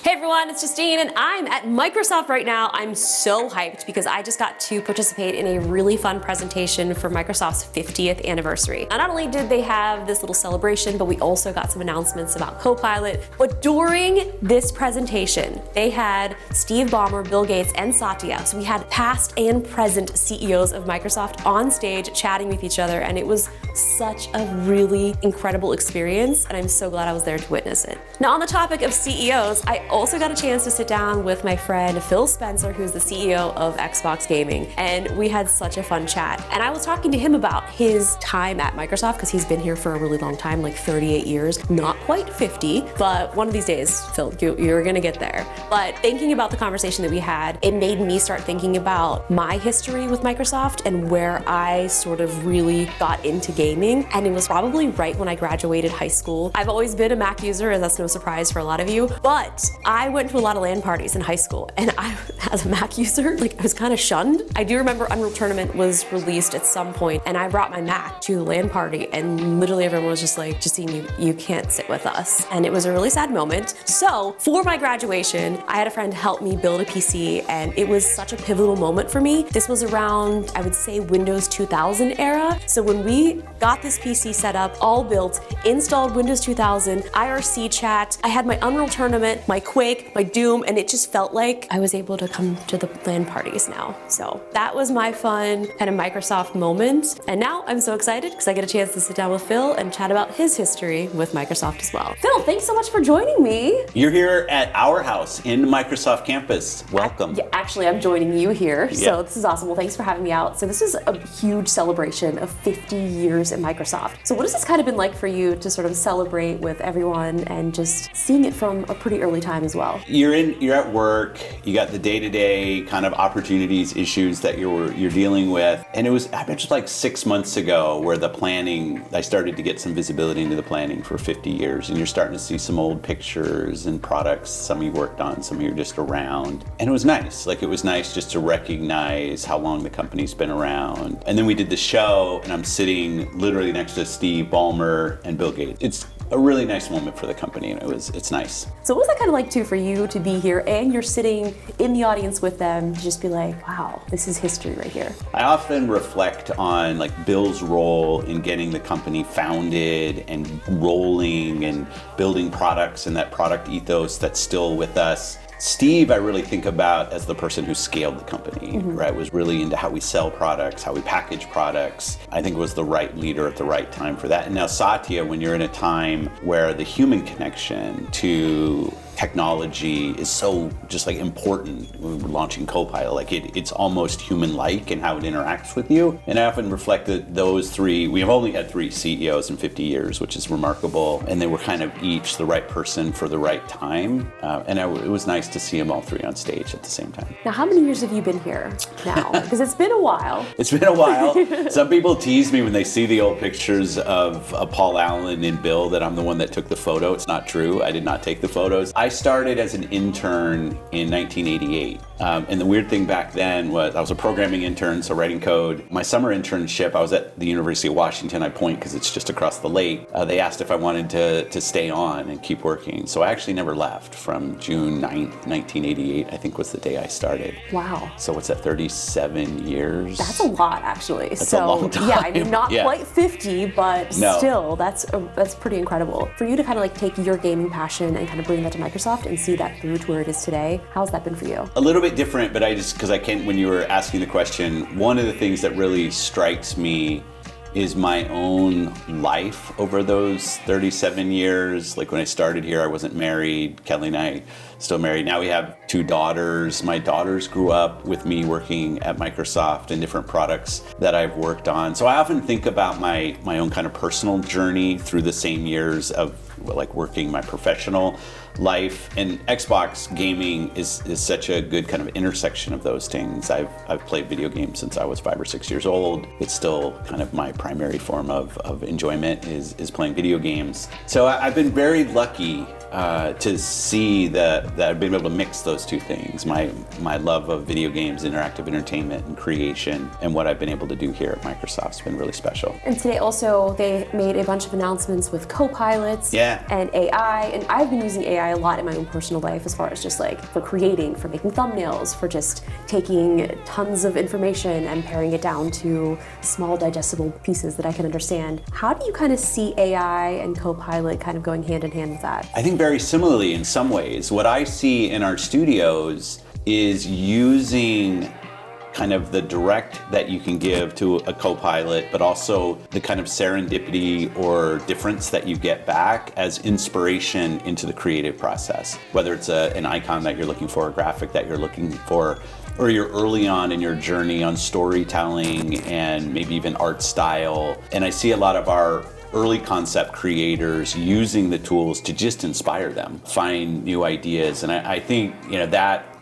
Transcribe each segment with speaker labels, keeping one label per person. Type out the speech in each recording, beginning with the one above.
Speaker 1: Hey everyone, it's Justine and I'm at Microsoft right now. I'm so hyped because I just got to participate in a really fun presentation for Microsoft's 50th anniversary. Now, not only did they have this little celebration, but we also got some announcements about Copilot. But during this presentation, they had Steve Ballmer, Bill Gates, and Satya. So we had past and present CEOs of Microsoft on stage chatting with each other, and it was such a really incredible experience, and I'm so glad I was there to witness it. Now, on the topic of CEOs, I also got a chance to sit down with my friend Phil Spencer, who's the CEO of Xbox Gaming, and we had such a fun chat. And I was talking to him about his time at Microsoft, because he's been here for a really long time, like 38 years, not quite 50, but one of these days, Phil, you're gonna get there. But thinking about the conversation that we had, it made me start thinking about my history with Microsoft and where I sort of really got into gaming. And it was probably right when I graduated high school. I've always been a Mac user, and that's no surprise for a lot of you, but I went to a lot of LAN parties in high school, and I, as a Mac user, I was kind of shunned. I do remember Unreal Tournament was released at some point, and I brought my Mac to the LAN party, and literally everyone was just like, Justine, you can't sit with us. And it was a really sad moment. So for my graduation, I had a friend help me build a PC, and it was such a pivotal moment for me. This was around, I would say, Windows 2000 era. So when we got this PC set up, all built, installed Windows 2000, IRC chat, I had my Unreal Tournament, my Quake, my Doom, and it just felt like I was able to come to the LAN parties now. So that was my fun kind of Microsoft moment. And now I'm so excited because I get a chance to sit down with Phil and chat about his history with Microsoft as well. Phil, thanks so much for joining me.
Speaker 2: You're here at our house in Microsoft campus. Welcome.
Speaker 1: Yeah, actually, I'm joining you here. Yeah. So this is awesome. Well, thanks for having me out. So this is a huge celebration of 50 years at Microsoft. So what has this kind of been like for you to sort of celebrate with everyone and just seeing it from a pretty early time as well?
Speaker 2: You're at work, you got the day-to-day kind of opportunities, issues that you're dealing with. And it was, I bet you like 6 months ago where the planning, I started to get some visibility into the planning for 50 years. And you're starting to see some old pictures and products, some you worked on, some you're just around. And it was nice. Like, it was nice just to recognize how long the company's been around. And then we did the show, and I'm sitting literally next to Steve Ballmer and Bill Gates. It's a really nice moment for the company, and it's nice.
Speaker 1: So what was that kind of like too for you to be here and you're sitting in the audience with them to just be like, wow, this is history right here?
Speaker 2: I often reflect on like Bill's role in getting the company founded and rolling and building products and that product ethos that's still with us. Steve, I really think about as the person who scaled the company, right? Was really into how we sell products, how we package products. I think was the right leader at the right time for that. And now Satya, when you're in a time where the human connection to technology is so just like important. We're launching Copilot, like it's almost human-like in how it interacts with you. And I often reflect that those three, we have only had 3 CEOs in 50 years, which is remarkable. And they were kind of each the right person for the right time. It was nice to see them all 3 on stage at the same time.
Speaker 1: Now, how many years have you been here now? Because it's been a while.
Speaker 2: It's been a while. Some people tease me when they see the old pictures of Paul Allen and Bill that I'm the one that took the photo. It's not true. I did not take the photos. I started as an intern in 1988. And the weird thing back then was I was a programming intern, so writing code. My summer internship, I was at the University of Washington. I point because it's just across the lake. They asked if I wanted to stay on and keep working. So I actually never left from June 9th, 1988, I think was the day I started.
Speaker 1: Wow.
Speaker 2: So what's that, 37 years?
Speaker 1: That's a lot, actually.
Speaker 2: That's a long time.
Speaker 1: Yeah, I mean, not quite 50, but
Speaker 2: No.
Speaker 1: still, that's pretty incredible. For you to kind of like take your gaming passion and kind of bring that to Microsoft and see that through to where it is today, how's that been for you?
Speaker 2: A little bit different, but because I can't, when you were asking the question, one of the things that really strikes me is my own life over those 37 years. Like when I started here, I wasn't married. Kelly and I still married. Now we have 2 daughters. My daughters grew up with me working at Microsoft and different products that I've worked on. So I often think about my own kind of personal journey through the same years of like working my professional life. And Xbox gaming is such a good kind of intersection of those things. I've played video games since I was 5 or 6 years old. It's still kind of my primary form of enjoyment is playing video games. So I've been very lucky to see that I've been able to mix those two things, my love of video games, interactive entertainment, and creation, and what I've been able to do here at Microsoft's been really special.
Speaker 1: And today also they made a bunch of announcements with co-pilots
Speaker 2: Yeah.
Speaker 1: and AI, and I've been using AI a lot in my own personal life as far as just like for creating, for making thumbnails, for just taking tons of information and paring it down to small digestible pieces that I can understand. How do you kind of see AI and co-pilot kind of going hand in hand with that?
Speaker 2: I think very similarly in some ways. What I see in our studios is using kind of the direct that you can give to a co-pilot, but also the kind of serendipity or difference that you get back as inspiration into the creative process. Whether it's an icon that you're looking for, a graphic that you're looking for, or you're early on in your journey on storytelling and maybe even art style. And I see a lot of our early concept creators using the tools to just inspire them, find new ideas. And I think,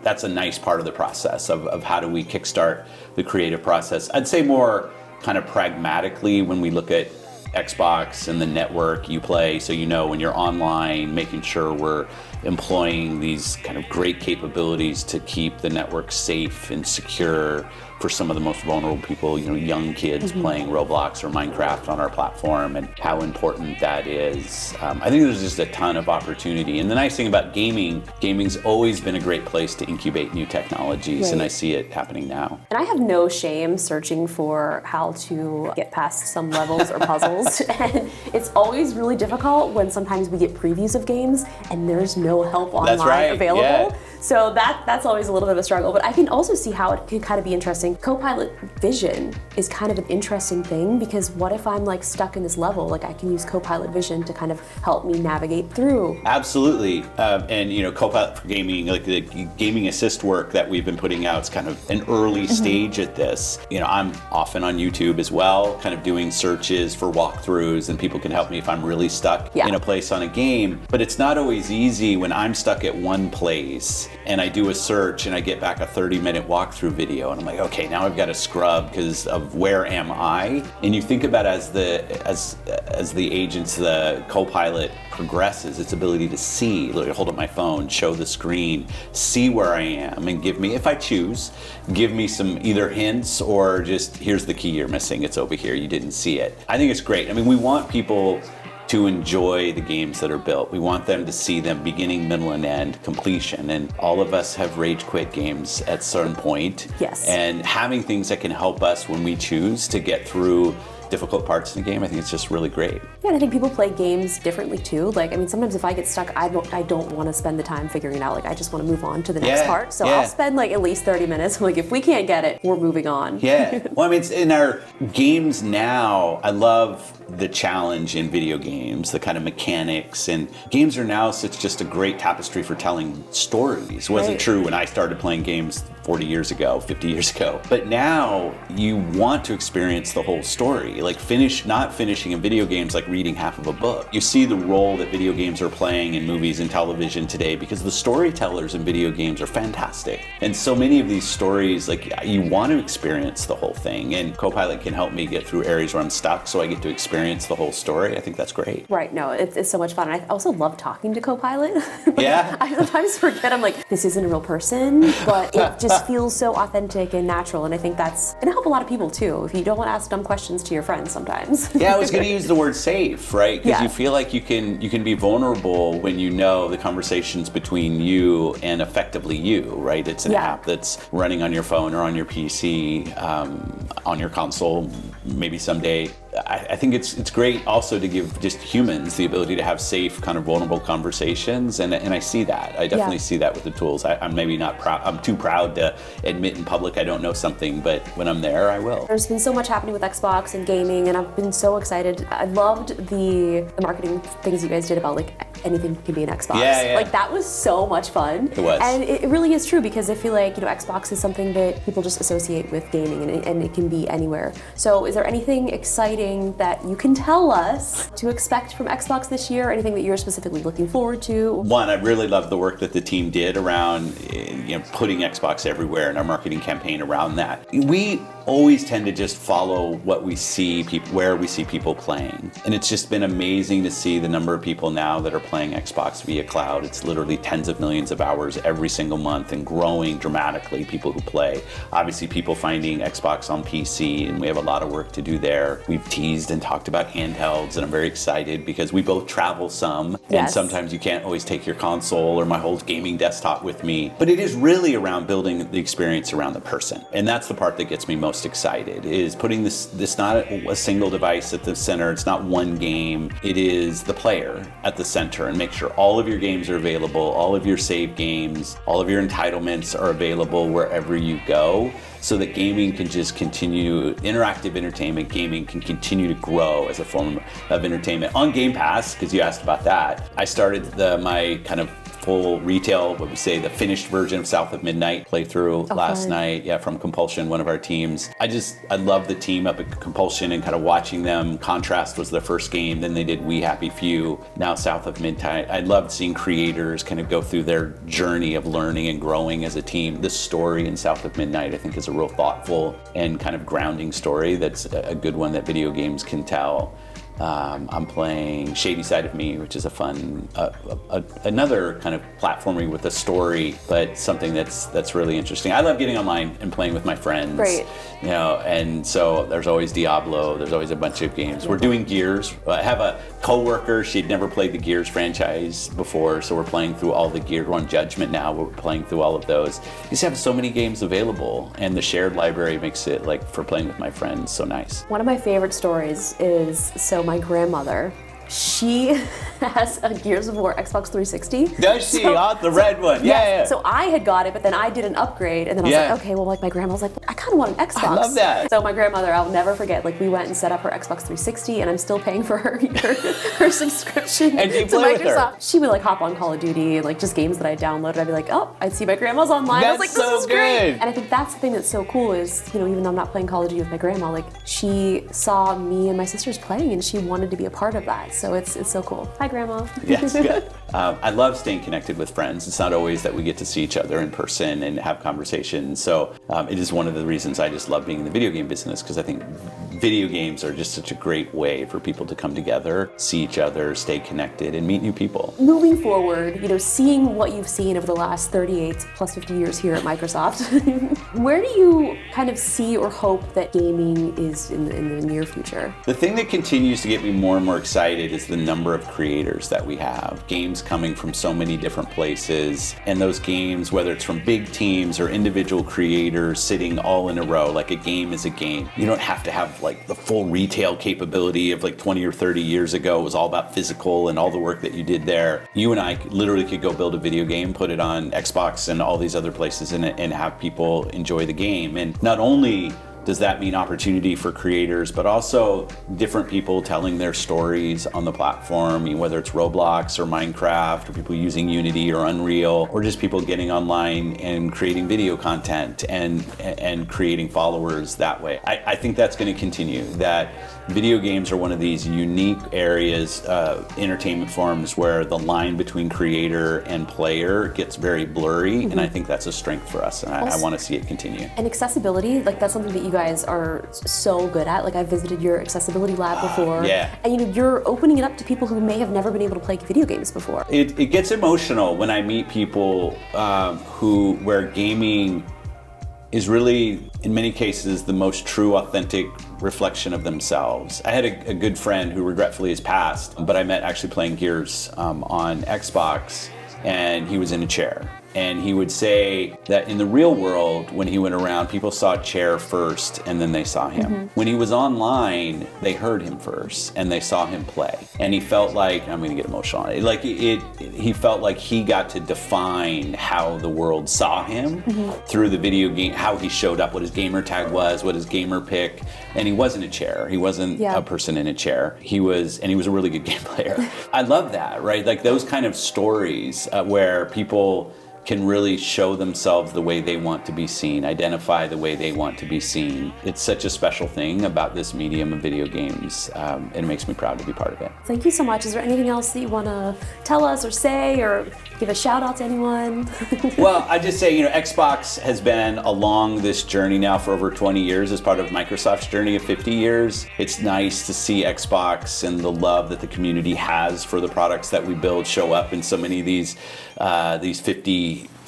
Speaker 2: that's a nice part of the process of how do we kickstart the creative process. I'd say more kind of pragmatically when we look at Xbox and the network you play, so when you're online, making sure we're employing these kind of great capabilities to keep the network safe and secure for some of the most vulnerable people, young kids playing Roblox or Minecraft on our platform, and how important that is. I think there's just a ton of opportunity. And the nice thing about gaming's always been a great place to incubate new technologies, and I see it happening now.
Speaker 1: And I have no shame searching for how to get past some levels or puzzles. And it's always really difficult when sometimes we get previews of games and there's no help online available.
Speaker 2: Yeah.
Speaker 1: So that's always a little bit of a struggle. But I can also see how it can kind of be interesting. Co-pilot vision is kind of an interesting thing, because what if I'm like stuck in this level? Like I can use co-pilot vision to kind of help me navigate through.
Speaker 2: Absolutely. And co-pilot for gaming, like the gaming assist work that we've been putting out is kind of an early stage at this. I'm often on YouTube as well, kind of doing searches for walkthroughs, and people can help me if I'm really stuck in a place on a game. But it's not always easy when I'm stuck at one place and I do a search and I get back a 30-minute walkthrough video, and I'm like, okay, now I've got to scrub because of where am I? And you think about as the agents, the co-pilot progresses, its ability to see, hold up my phone, show the screen, see where I am, and give me, if I choose, give me some either hints or just, here's the key you're missing, it's over here, you didn't see it. I think it's great. I mean, we want people to enjoy the games that are built. We want them to see them beginning, middle, and end, completion. And all of us have rage quit games at some point.
Speaker 1: Yes.
Speaker 2: And having things that can help us when we choose to get through difficult parts in the game, I think it's just really great.
Speaker 1: Yeah, and I think people play games differently too. Like, I mean, sometimes if I get stuck, I don't want to spend the time figuring it out. Like, I just want to move on to the next part. So I'll spend like at least 30 minutes. Like, if we can't get it, we're moving on.
Speaker 2: Yeah. Well, I mean, it's in our games now, I love the challenge in video games, the kind of mechanics, and games are now such just a great tapestry for telling stories. It wasn't true when I started playing games 40 years ago, 50 years ago. But now you want to experience the whole story. Like not finishing in video games like reading half of a book. You see the role that video games are playing in movies and television today because the storytellers in video games are fantastic. And so many of these stories, like you want to experience the whole thing, and Copilot can help me get through areas where I'm stuck so I get to experience the whole story. I think that's great.
Speaker 1: Right, no, it's so much fun. And I also love talking to Copilot.
Speaker 2: Yeah.
Speaker 1: I sometimes forget, I'm like, this isn't a real person, but it just feels so authentic and natural. And I think that's gonna help a lot of people too, if you don't want to ask dumb questions to your friends sometimes.
Speaker 2: Yeah, I was going to use the word safe, right? Because you feel like you can be vulnerable when you know the conversation's between you and effectively you, right? It's an app that's running on your phone or on your PC, on your console, maybe someday. I think it's great also to give just humans the ability to have safe, kind of vulnerable conversations, and I see that. I definitely see that with the tools. I'm maybe not proud. I'm too proud to admit in public I don't know something, but when I'm there, I will.
Speaker 1: There's been so much happening with Xbox and gaming, and I've been so excited. I loved the marketing things you guys did about like anything can be an Xbox.
Speaker 2: Yeah.
Speaker 1: Like that was so much fun.
Speaker 2: It was.
Speaker 1: And it really is true, because I feel like, Xbox is something that people just associate with gaming, and it can be anywhere. So is there anything exciting exciting that you can tell us to expect from Xbox this year? Anything that you're specifically looking forward to?
Speaker 2: One, I really love the work that the team did around putting Xbox everywhere and our marketing campaign around that. We always tend to just follow what we see, where we see people playing. And it's just been amazing to see the number of people now that are playing Xbox via cloud. It's literally tens of millions of hours every single month and growing dramatically, people who play. Obviously, people finding Xbox on PC, and we have a lot of work to do there. We've teased and talked about handhelds, and I'm very excited because we both travel some, and sometimes you can't always take your console or my whole gaming desktop with me. But it is really around building the experience around the person. And that's the part that gets me most excited, is putting this not a single device at the center. It's not one game. It is the player at the center, and make sure all of your games are available, all of your save games, all of your entitlements are available wherever you go, so that gaming can just continue, interactive entertainment, gaming can continue to grow as a form of entertainment. On Game Pass, because you asked about that, I started my kind of full retail, what we say, the finished version of South of Midnight playthrough last night. Yeah, from Compulsion, one of our teams. I love the team up at Compulsion and kind of watching them. Contrast was their first game, then they did We Happy Few, now South of Midnight. I loved seeing creators kind of go through their journey of learning and growing as a team. The story in South of Midnight, I think, is a real thoughtful and kind of grounding story that's a good one that video games can tell. I'm playing Shady Side of Me, which is a fun, another kind of platforming with a story, but something that's really interesting. I love getting online and playing with my friends.
Speaker 1: Right.
Speaker 2: And so there's always Diablo, there's always a bunch of games. We're doing Gears. I have a coworker, she'd never played the Gears franchise before, so we're playing through all the Gears. We're on Judgment now, we're playing through all of those. You just have so many games available, and the shared library makes it, like, for playing with my friends, so nice.
Speaker 1: One of my favorite stories is, my grandmother, she has a Gears of War Xbox 360.
Speaker 2: Does she? The red one. Yeah.
Speaker 1: So I had got it, but then I did an upgrade, and then I was like, okay, well, like my grandma was like, I kind of want an Xbox.
Speaker 2: I love that.
Speaker 1: So my grandmother, I'll never forget, like we went and set up her Xbox 360, and I'm still paying for her subscription
Speaker 2: and you
Speaker 1: to
Speaker 2: play
Speaker 1: Microsoft.
Speaker 2: with her.
Speaker 1: She would like hop on Call of Duty and like just games that I downloaded. I'd be like, oh, I'd see my grandma's online.
Speaker 2: That's
Speaker 1: I was like, this is great.
Speaker 2: good.
Speaker 1: And I think that's the thing that's so cool is, even though I'm not playing Call of Duty with my grandma, like she saw me and my sisters playing, and she wanted to be a part of that. So it's so cool. Hi, Grandma.
Speaker 2: Yes, good. I love staying connected with friends. It's not always that we get to see each other in person and have conversations. So it is one of the reasons I just love being in the video game business, because I think video games are just such a great way for people to come together, see each other, stay connected, and meet new people.
Speaker 1: Moving forward, seeing what you've seen over the last 38 plus 50 years here at Microsoft, where do you kind of see or hope that gaming is in the near future?
Speaker 2: The thing that continues to get me more and more excited is the number of creators that we have. Games coming from so many different places, and those games, whether it's from big teams or individual creators sitting all in a row, like a game is a game. You don't have to have like the full retail capability of like 20 or 30 years ago. It was all about physical and all the work that you did there. You and I literally could go build a video game, put it on Xbox and all these other places and have people enjoy the game. And not only does that mean opportunity for creators, but also different people telling their stories on the platform, whether it's Roblox or Minecraft, or people using Unity or Unreal, or just people getting online and creating video content and creating followers that way. I think that's going to continue, that video games are one of these unique areas, entertainment forms, where the line between creator and player gets very blurry, and I think that's a strength for us, and I want to see it continue.
Speaker 1: And accessibility, like that's something that you guys are so good at. Like I visited your accessibility lab before, and you're opening it up to people who may have never been able to play video games before.
Speaker 2: It gets emotional when I meet people where gaming is really, in many cases, the most true, authentic reflection of themselves. I had a good friend who regretfully has passed, but I met actually playing Gears on Xbox, and he was in a chair. And he would say that in the real world, when he went around, people saw a chair first and then they saw him. When he was online, they heard him first and they saw him play. And he felt like, I'm gonna get emotional on it, like he felt like he got to define how the world saw him through the video game, how he showed up, what his gamer tag was, what his gamer pick. And he wasn't a chair. He wasn't a person in a chair. He was a really good game player. I love that, right? Like those kind of stories where people can really show themselves the way they want to be seen, identify the way they want to be seen. It's such a special thing about this medium of video games, and it makes me proud to be part of it.
Speaker 1: Thank you so much. Is there anything else that you want to tell us or say, or give a shout out to anyone?
Speaker 2: Well, I just say, Xbox has been along this journey now for over 20 years as part of Microsoft's journey of 50 years. It's nice to see Xbox and the love that the community has for the products that we build show up in so many of these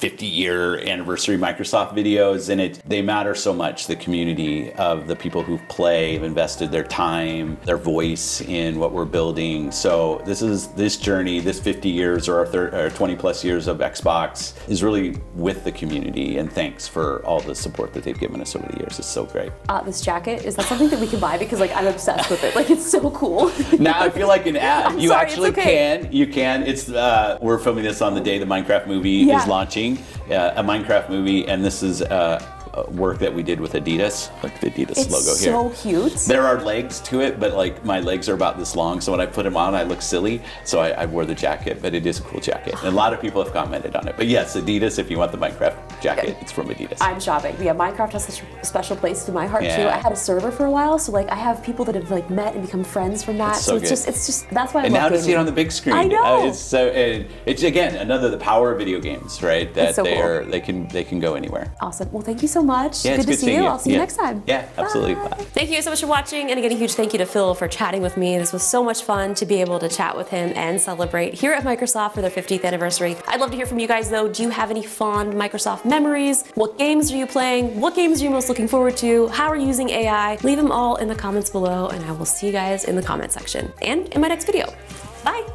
Speaker 2: 50-year anniversary Microsoft videos, and they matter so much. The community of the people who play have invested their time, their voice in what we're building. So this journey, this 50 years or our 20 plus years of Xbox is really with the community, and thanks for all the support that they've given us over the years. It's so great.
Speaker 1: This jacket, is that something that we can buy? Because I'm obsessed with it. It's so cool.
Speaker 2: Now I feel like an ad. You
Speaker 1: sorry,
Speaker 2: actually
Speaker 1: it's okay.
Speaker 2: can. You can. It's we're filming this on the day the Minecraft movie is launching. A Minecraft movie, and this is work that we did with Adidas, like the Adidas logo here.
Speaker 1: It's so cute.
Speaker 2: There are legs to it, but my legs are about this long, so when I put them on, I look silly. So I wore the jacket, but it is a cool jacket. And a lot of people have commented on it. But yes, Adidas, if you want the Minecraft jacket, it's from Adidas.
Speaker 1: I'm shopping. Yeah, Minecraft has such a special place in my heart too.
Speaker 2: Yeah.
Speaker 1: I had a server for a while, so I have people that have met and become friends from that.
Speaker 2: So
Speaker 1: it's just that's why I
Speaker 2: and
Speaker 1: love
Speaker 2: now
Speaker 1: gaming.
Speaker 2: to see it on the big screen.
Speaker 1: I know.
Speaker 2: It's again the power of video games, right? That
Speaker 1: so cool.
Speaker 2: they can go anywhere.
Speaker 1: Awesome. Well, thank you so much.
Speaker 2: Yeah,
Speaker 1: good to see you. I'll see you next time.
Speaker 2: Yeah, absolutely.
Speaker 1: Bye. Thank you so much for watching, and again, a huge thank you to Phil for chatting with me. This was so much fun to be able to chat with him and celebrate here at Microsoft for their 50th anniversary. I'd love to hear from you guys though. Do you have any fond Microsoft memories? What games are you playing? What games are you most looking forward to? How are you using AI? Leave them all in the comments below, and I will see you guys in the comment section and in my next video. Bye.